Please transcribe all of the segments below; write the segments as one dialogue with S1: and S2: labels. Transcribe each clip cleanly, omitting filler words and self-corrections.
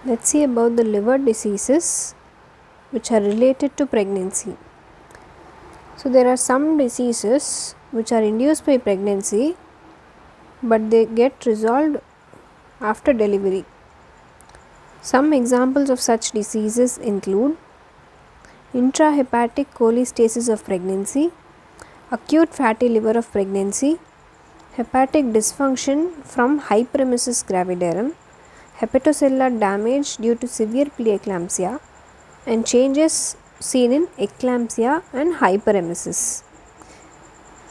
S1: Let's see about the liver diseases which are related to pregnancy. So there are some diseases which are induced by pregnancy but they get resolved after delivery. Some examples of such diseases include intrahepatic cholestasis of pregnancy, acute fatty liver of pregnancy, hepatic dysfunction from hyperemesis gravidarum, hepatocellular damage due to severe preeclampsia, and changes seen in eclampsia and hyperemesis.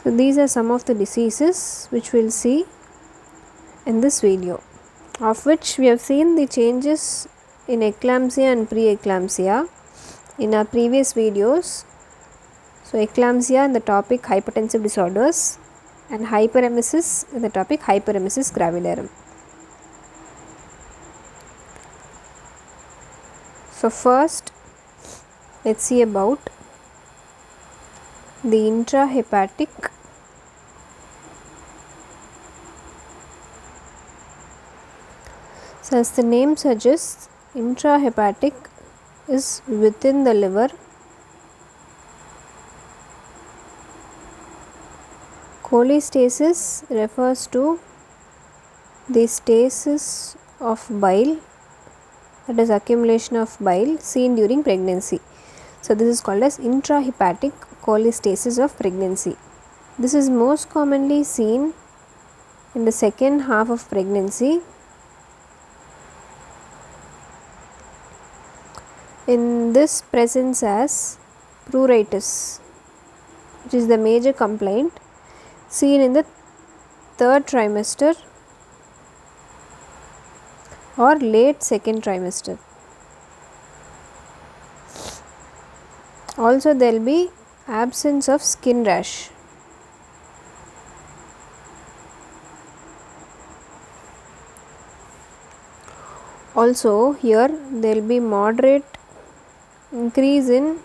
S1: So these are some of the diseases which we will see in this video, of which we have seen the changes in eclampsia and preeclampsia in our previous videos. So eclampsia in the topic hypertensive disorders and hyperemesis in the topic hyperemesis gravidarum. So first let's see about the intrahepatic So as the name suggests, intrahepatic is within the liver. Cholestasis refers to the stasis of bile, that is accumulation of bile seen during pregnancy. So this is called as intrahepatic cholestasis of pregnancy. This is most commonly seen in the second half of pregnancy. In this presents as pruritus, which is the major complaint seen in the third trimester or late second trimester. Also there will be absence of skin rash. Also here there will be moderate increase in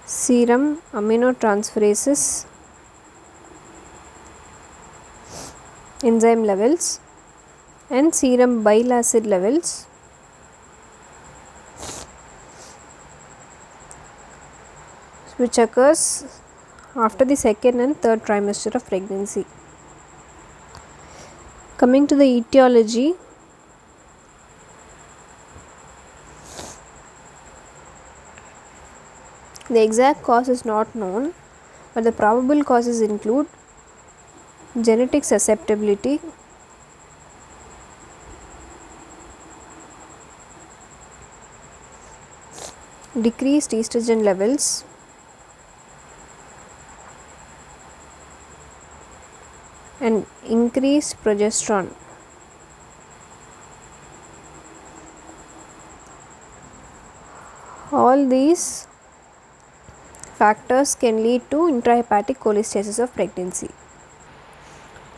S1: serum aminotransferases enzyme levels and serum bile acid levels, which occurs after the second and third trimester of pregnancy. Coming to the etiology, the exact cause is not known, but the probable causes include genetic susceptibility, decreased estrogen levels, and increased progesterone. All these factors can lead to intrahepatic cholestasis of pregnancy.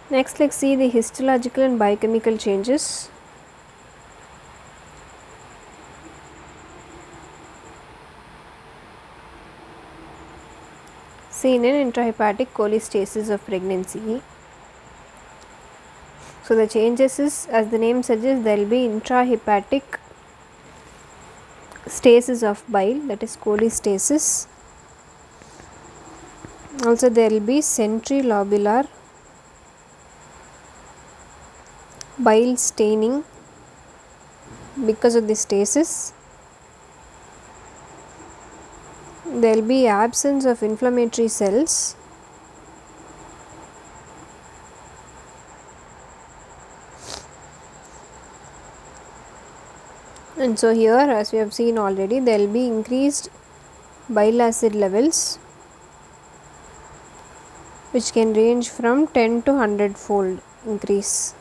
S1: Next, let's see the histological and biochemical changes. Seen in intrahepatic cholestasis of pregnancy. So the changes is, as the name suggests, there will be intrahepatic stasis of bile, that is cholestasis. Also there will be centrilobular bile staining because of the stasis. There will be absence of inflammatory cells. And so here, as we have seen already, there will be increased bile acid levels, which can range from 10 to 100 fold increase.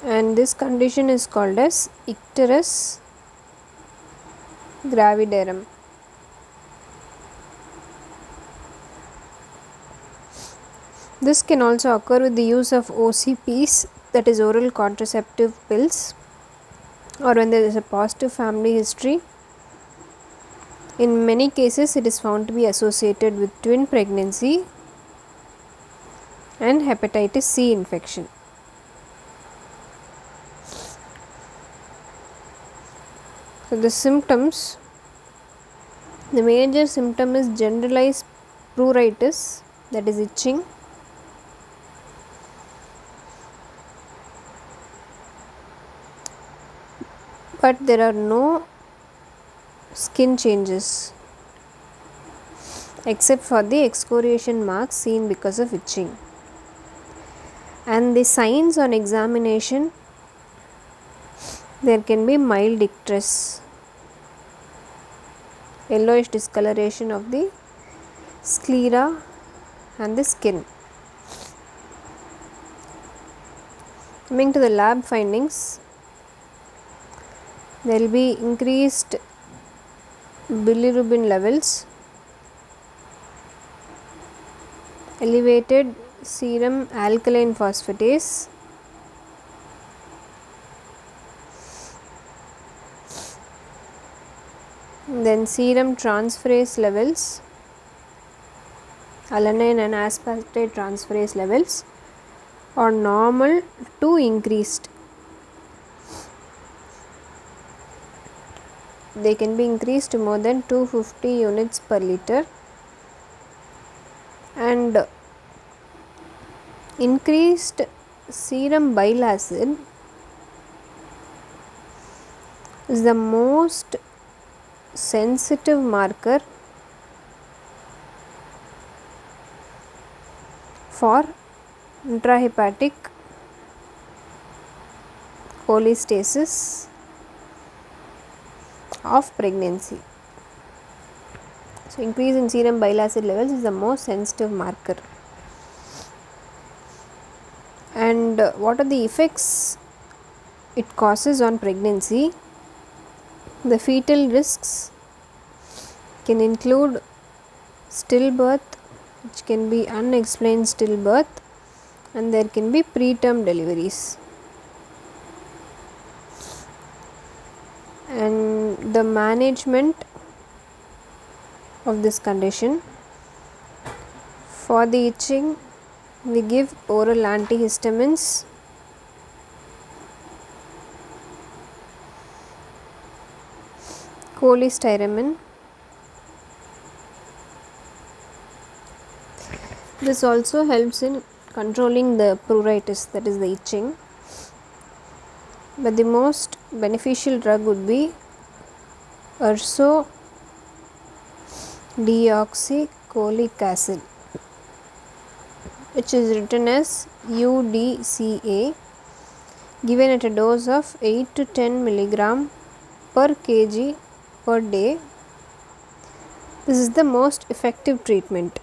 S1: And this condition is called as icterus gravidarum. This can also occur with the use of OCPs, that is oral contraceptive pills, or when there is a positive family history. In many cases, it is found to be associated with twin pregnancy and hepatitis C infection. So the symptoms, the major symptom is generalized pruritus, that is itching. But there are no skin changes except for the excoriation marks seen because of itching. And the signs on examination, there can be mild icterus, yellowish discoloration of the sclera and the skin. Coming to the lab findings, there will be increased bilirubin levels, elevated serum alkaline phosphatase, then serum transferase levels, alanine and aspartate transferase levels are normal to increased. They can be increased to more than 250 units per liter, and increased serum bile acid is the most sensitive marker for intrahepatic cholestasis of pregnancy. So increase in serum bile acid levels is the most sensitive marker. And what are the effects it causes on pregnancy? The fetal risks can include stillbirth, which can be unexplained stillbirth, and there can be preterm deliveries. And the management of this condition, for the itching, we give oral antihistamines, cholestyramine. This also helps in controlling the pruritus, that is the itching. But the most beneficial drug would be ursodeoxycholic acid, which is written as UDCA, given at a dose of 8 to 10 milligram per kg per day. This is the most effective treatment.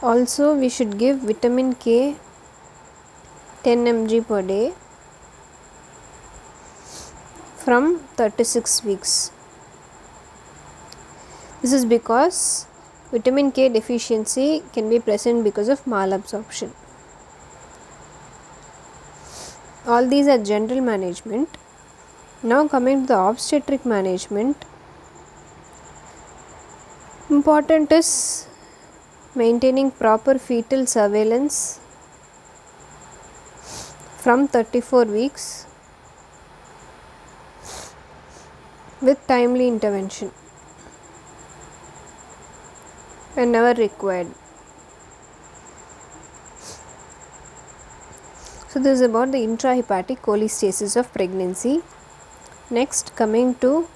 S1: Also, we should give vitamin K 10 mg per day from 36 weeks. This is because vitamin K deficiency can be present because of malabsorption. All these are general management. Now coming to the obstetric management, important is maintaining proper fetal surveillance from 34 weeks with timely intervention whenever required. So this is about the intrahepatic cholestasis of pregnancy. Next, coming to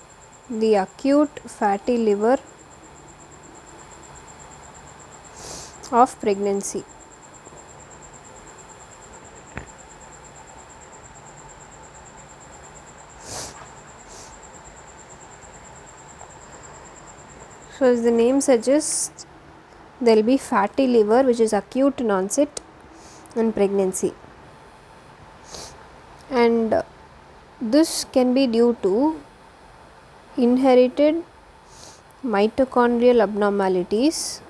S1: the acute fatty liver of pregnancy. So as the name suggests, there will be fatty liver which is acute in onset in pregnancy, and this can be due to inherited mitochondrial abnormalities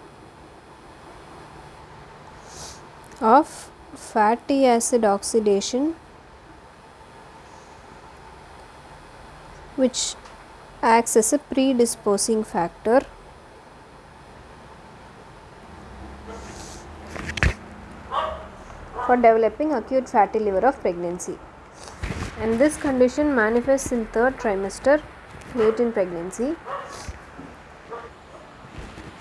S1: of fatty acid oxidation, which acts as a predisposing factor for developing acute fatty liver of pregnancy. and this condition manifests in third trimester late in pregnancy,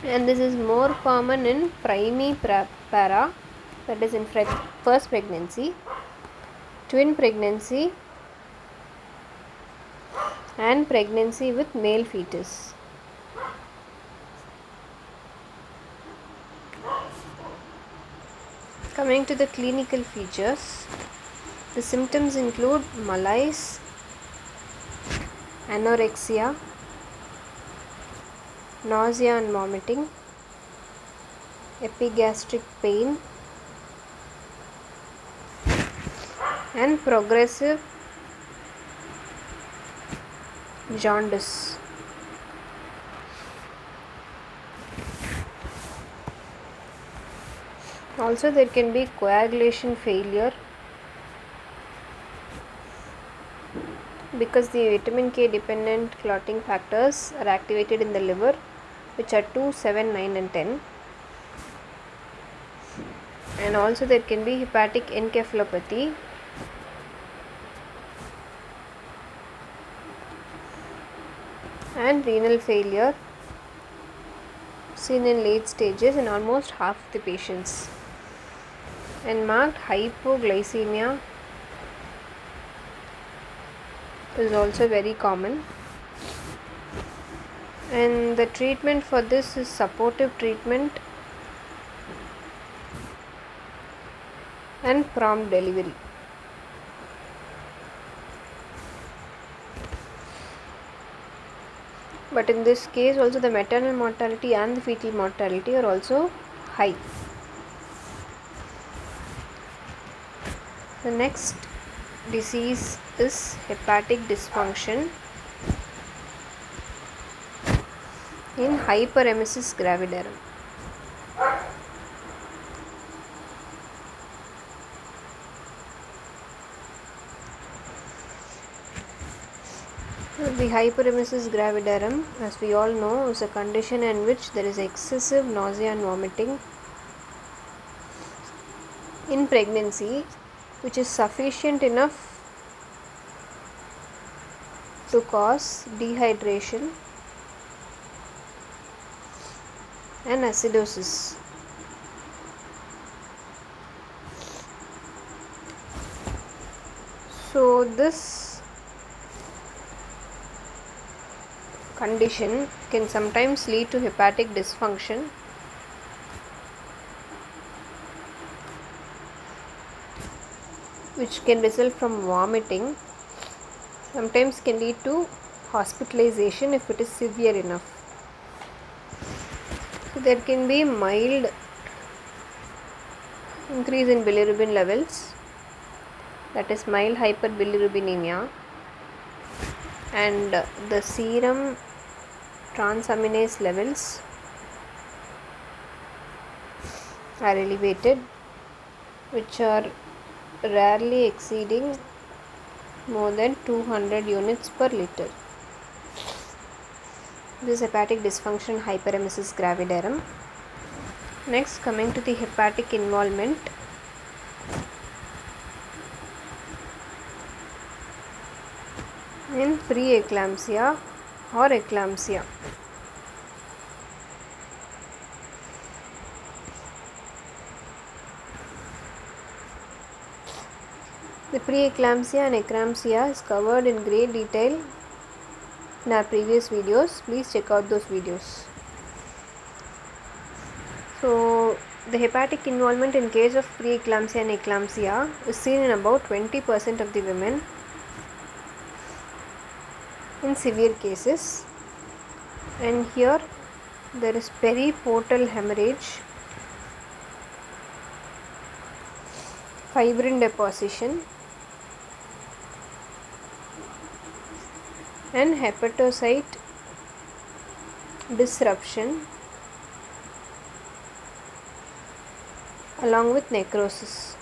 S1: and this is more common in para, that is in first pregnancy, twin pregnancy, and pregnancy with male fetus. Coming to the clinical features, the symptoms include malaise, anorexia, nausea and vomiting, epigastric pain, and progressive jaundice. Also, there can be coagulation failure because the vitamin K dependent clotting factors are activated in the liver, which are 2, 7, 9 and 10. And also there can be hepatic encephalopathy, and renal failure seen in late stages in almost half the patients, and marked hypoglycemia is also very common, and the treatment for this is supportive treatment and prompt delivery. But in this case also the maternal mortality and the fetal mortality are also high. The next disease is hepatic dysfunction in hyperemesis gravidarum. The hyperemesis gravidarum, as we all know, is a condition in which there is excessive nausea and vomiting in pregnancy, which is sufficient enough to cause dehydration and acidosis. So this condition can sometimes lead to hepatic dysfunction, which can result from vomiting, sometimes can lead to hospitalization if it is severe enough. So there can be mild increase in bilirubin levels, that is mild hyperbilirubinemia, and the serum transaminase levels are elevated, which are rarely exceeding more than 200 units per liter. This is hepatic dysfunction hyperemesis gravidarum. Next, coming to the hepatic involvement. In preeclampsia or eclampsia. The preeclampsia and eclampsia is covered in great detail in our previous videos. Please check out those videos. So, the hepatic involvement in case of preeclampsia and eclampsia is seen in about 20% of the women in severe cases, and here there is periportal hemorrhage, fibrin deposition, and hepatocyte disruption along with necrosis.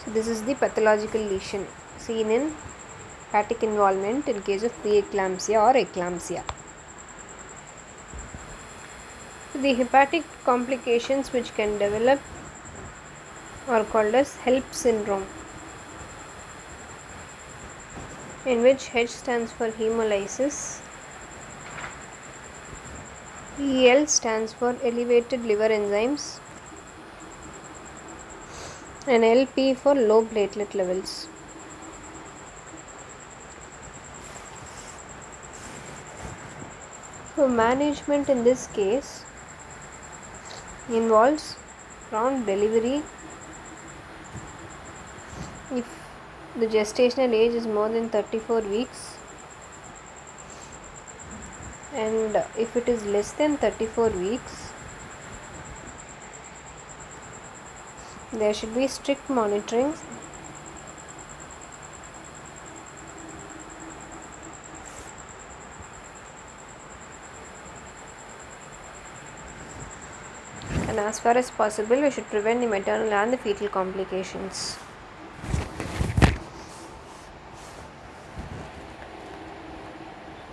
S1: So this is the pathological lesion seen in hepatic involvement in case of preeclampsia or eclampsia. The hepatic complications which can develop are called as HELLP syndrome. in which H stands for hemolysis, EL stands for elevated liver enzymes, and LP for low platelet levels. So management in this case involves prompt delivery if the gestational age is more than 34 weeks, and if it is less than 34 weeks, there should be strict monitoring. And as far as possible, we should prevent the maternal and the fetal complications.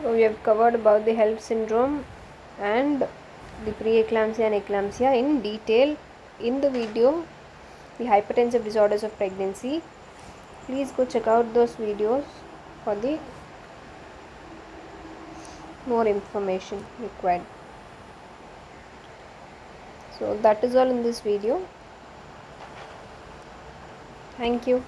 S1: So we have covered about the HELLP syndrome and the preeclampsia and eclampsia in detail in the video, the hypertensive disorders of pregnancy. Please go check out those videos for the more information required. So that is all in this video. Thank you.